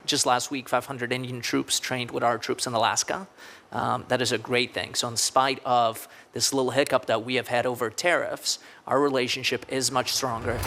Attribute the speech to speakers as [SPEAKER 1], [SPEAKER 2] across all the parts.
[SPEAKER 1] Just last week, 500 Indian troops trained with our troops in Alaska. That is a great thing. So in spite of this little hiccup that we have had over tariffs, our relationship is much stronger.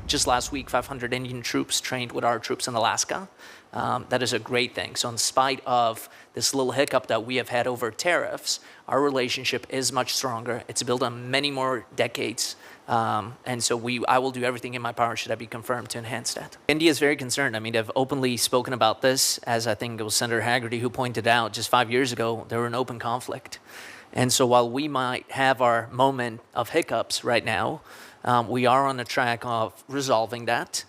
[SPEAKER 1] Just last week, 500 Indian troops trained with our troops in Alaska. That is a great thing. So in spite of this little hiccup that we have had over tariffs, our relationship is much stronger. It's built on many more decades. And so I will do everything in my power, should I be confirmed, to enhance that. India is very concerned. I mean, they've openly spoken about this, as I think it was Senator Haggerty who pointed out just 5 years ago, they were in open conflict. And so while we might have our moment of hiccups right now, we are on the track of resolving that.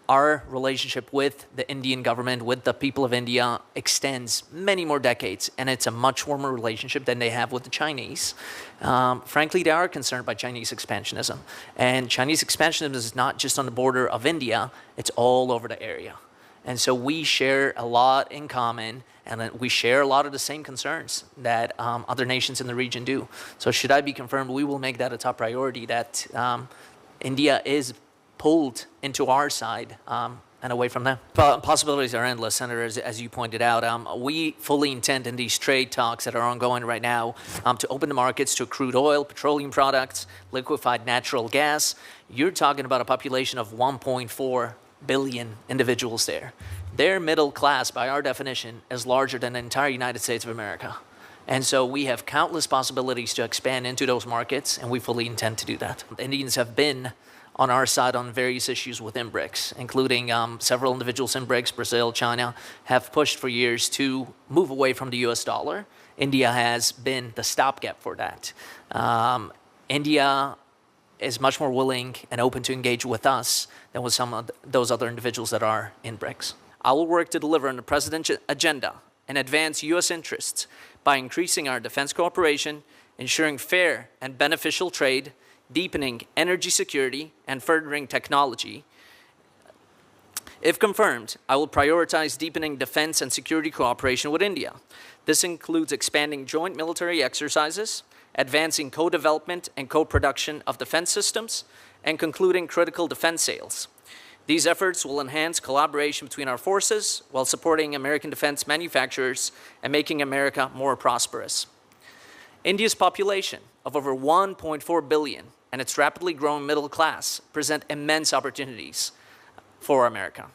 [SPEAKER 1] Our relationship with the Indian government, with the people of India, extends many more decades, and it's a much warmer relationship than they have with the Chinese. Frankly, they are concerned by Chinese expansionism. And Chinese expansionism is not just on the border of India, it's all over the area. And so we share a lot in common, and we share a lot of the same concerns that other nations in the region do. So should I be confirmed, we will make that a top priority, that India is pulled into our side and away from them. Possibilities are endless, Senator, as you pointed out. We fully intend in these trade talks that are ongoing right now to open the markets to crude oil, petroleum products, liquefied natural gas. You're talking about a population of 1.4 billion individuals there. Their middle class, by our definition, is larger than the entire United States of America. And so we have countless possibilities to expand into those markets, and we fully intend to do that. The Indians have been on our side on various issues within BRICS, including several individuals in BRICS, Brazil, China, have pushed for years to move away from the US dollar. India has been the stopgap for that. India is much more willing and open to engage with us than with some of those other individuals that are in BRICS. I will work to deliver on the president's agenda and advance U.S. interests by increasing our defense cooperation, ensuring fair and beneficial trade, deepening energy security, and furthering technology. If confirmed, I will prioritize deepening defense and security cooperation with India. This includes expanding joint military exercises, advancing co-development and co-production of defense systems, and concluding critical defense sales. These efforts will enhance collaboration between our forces while supporting American defense manufacturers and making America more prosperous. India's population of over 1.4 billion and its rapidly growing middle class present immense opportunities for America.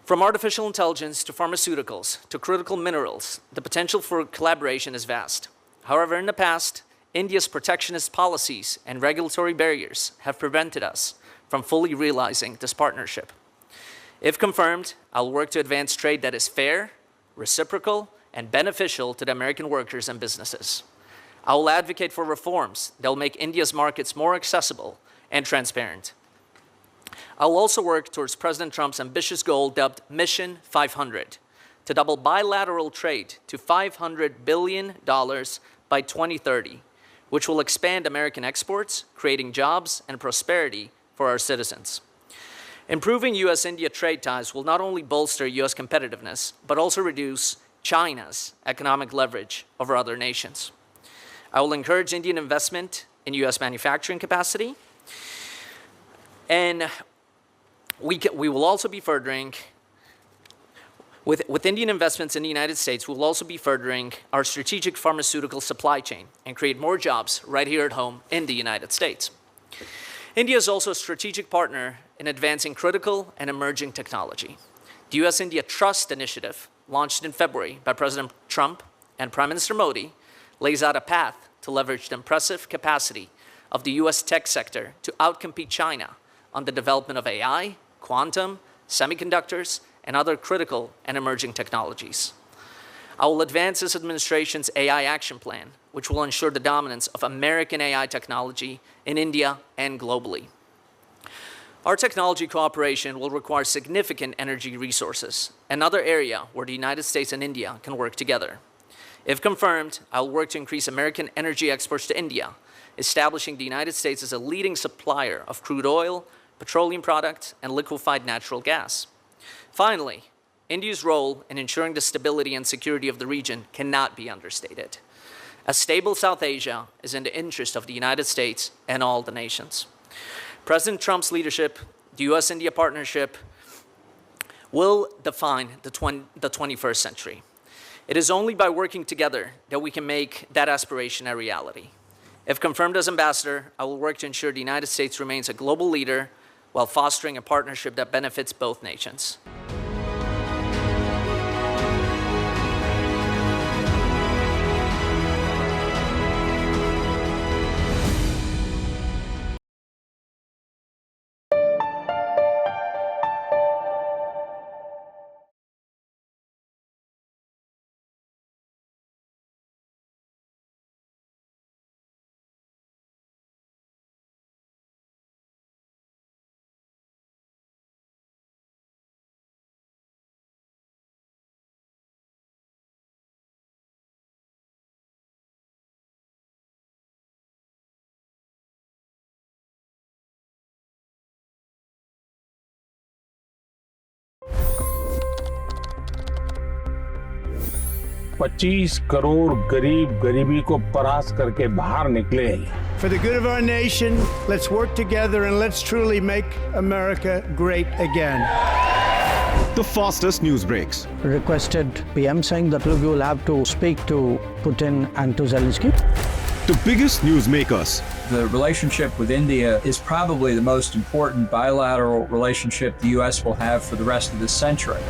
[SPEAKER 1] From artificial intelligence to pharmaceuticals to critical minerals, the potential for collaboration is vast. However, in the past, India's protectionist policies and regulatory barriers have prevented us from fully realizing this partnership. If confirmed, I'll work to advance trade that is fair, reciprocal, and beneficial to the American workers and businesses. I will advocate for reforms that will make India's markets more accessible and transparent. I will also work towards President Trump's ambitious goal dubbed Mission 500 to double bilateral trade to $500 billion by 2030, which will expand American exports, creating jobs and prosperity for our citizens. Improving U.S.-India trade ties will not only bolster U.S. competitiveness, but also reduce China's economic leverage over other nations. I will encourage Indian investment in U.S. manufacturing capacity, and we will also be furthering, with Indian investments in the United States, we will also be furthering our strategic pharmaceutical supply chain and create more jobs right here at home in the United States. India is also a strategic partner in advancing critical and emerging technology. The U.S.-India Trust Initiative, launched in February by President Trump and Prime Minister Modi, lays out a path to leverage the impressive capacity of the U.S. tech sector to outcompete China on the development of AI, quantum, semiconductors, and other critical and emerging technologies. I will advance this administration's AI action plan, which will ensure the dominance of American AI technology in India and globally. Our technology cooperation will require significant energy resources, another area where the United States and India can work together. If confirmed, I will work to increase American energy exports to India, establishing the United States as a leading supplier of crude oil, petroleum products, and liquefied natural gas. Finally, India's role in ensuring the stability and security of the region cannot be understated. A stable South Asia is in the interest of the United States and all the nations. President Trump's leadership, the US-India partnership, will define the 21st century. It is only by working together that we can make that aspiration a reality. If confirmed as ambassador, I will work to ensure the United States remains a global leader while fostering a partnership that benefits both nations.
[SPEAKER 2] $25 crore गरीब गरीबी को परास्त करके बाहर निकले।
[SPEAKER 3] For the good of our nation, let's work together and let's truly make America great again.
[SPEAKER 4] The fastest news breaks.
[SPEAKER 5] Requested PM saying that look, you will have to speak to Putin and to Zelensky.
[SPEAKER 4] The biggest newsmakers.
[SPEAKER 6] The relationship with India is probably the most important bilateral relationship the U.S. will have for the rest of this century.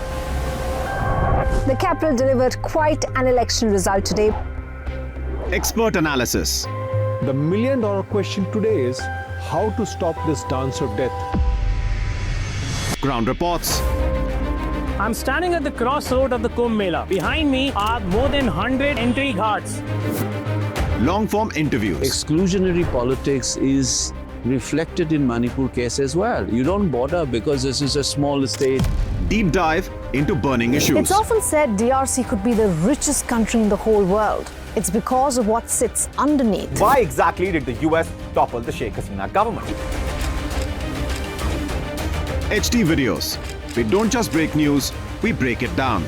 [SPEAKER 7] The capital delivered quite an election result today.
[SPEAKER 4] Expert analysis.
[SPEAKER 8] The million-dollar question today is how to stop this dance of death.
[SPEAKER 4] Ground reports.
[SPEAKER 9] I'm standing at the crossroad of the Kumbh Mela. Behind me are more than 100 entry ghats.
[SPEAKER 4] Long-form interviews.
[SPEAKER 10] Exclusionary politics is reflected in Manipur case as well. You don't bother because this is a small state.
[SPEAKER 4] Deep dive into burning issues.
[SPEAKER 7] It's often said DRC could be the richest country in the whole world. It's because of what sits underneath.
[SPEAKER 11] Why exactly did the US topple the Sheikh Hasina government?
[SPEAKER 4] HT videos. We don't just break news, we break it down.